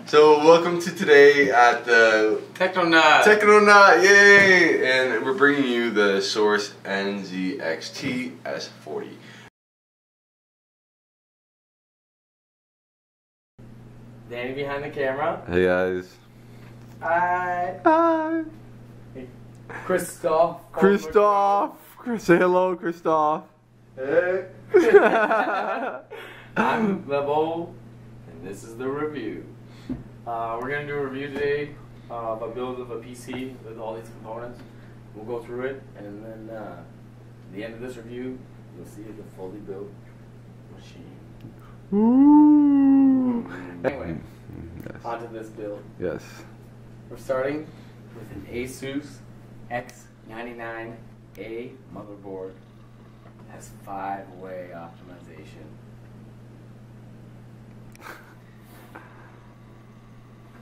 So welcome to today at the Technonaut, yay! And we're bringing you the Source NZXT S40. Danny behind the camera. Hey guys. Hi. Hi. Hey, Christoph. Say hello, Christoph. Hey. I'm Levo, and this is the review. We're going to do a review today of a build of a PC with all these components. We'll go through it, and then at the end of this review, you'll see the fully built machine. Ooh. Anyway, Yes. onto this build. Yes. We're starting with an Asus X99A motherboard. It has 5-way optimization.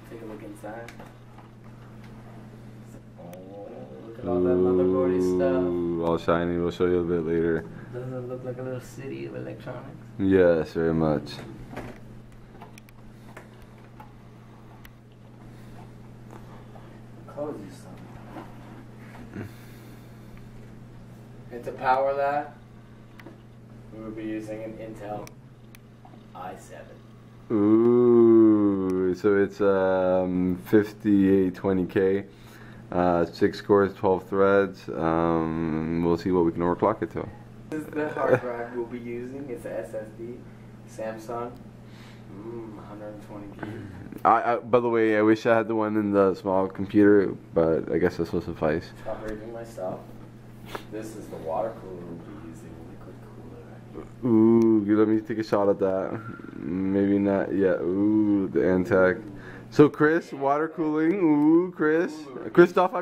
Take a look inside. Oh, look at all that motherboardy stuff. All shiny. We'll show you a bit later. Doesn't it look like a little city of electronics? Yes, very much. Close you something. And to power that, we will be using an Intel i7. Ooh, so it's 5820K, 6 cores, 12 threads. We'll see what we can overclock it to. This is the hard drive we'll be using. It's a SSD, Samsung, 120 gig. By the way, I wish I had the one in the small computer, but I guess this will suffice. Stop raving myself. This is the water cooler we'll be using, liquid cooler. Ooh, let me take a shot at that. Maybe not yet. Ooh, the Antec. So Chris, water cooling. Ooh, Chris. Christoph,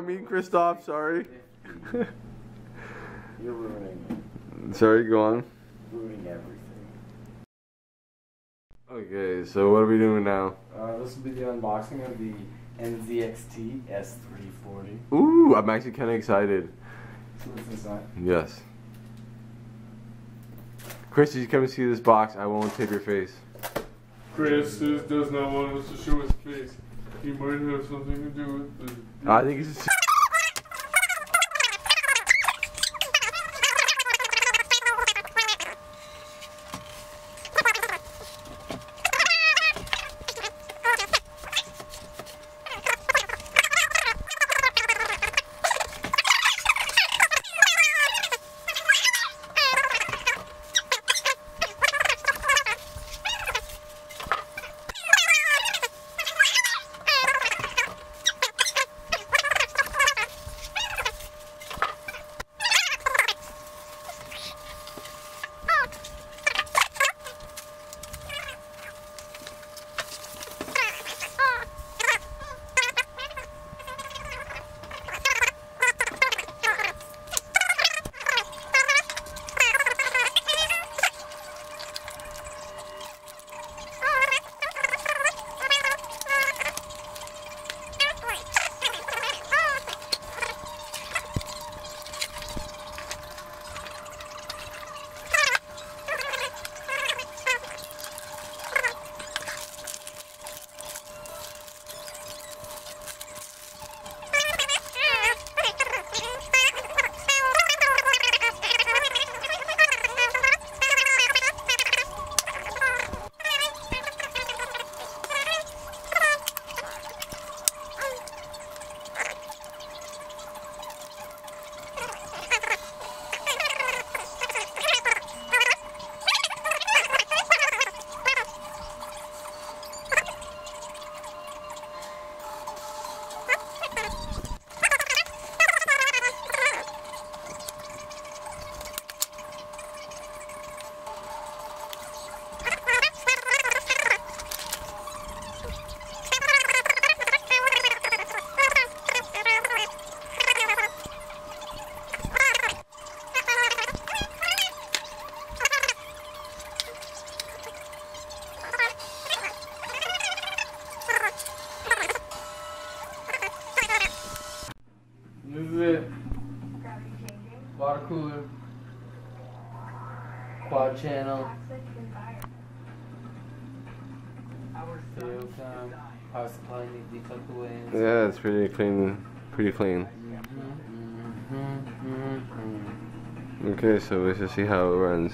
sorry. You're ruining it. Sorry, go on. Ruining everything. Okay, so what are we doing now? This will be the unboxing of the NZXT S340. Ooh, I'm actually kind of excited. So what's inside? Yes. Chris, did you come and see this box? I won't tape your face. Chris does not want us to show his face. He might have something to do with it. I think it's just... water cooler, quad channel, Power supply needs to be tucked away. Yeah, it's pretty clean. Pretty clean. Okay, so let's just see how it runs.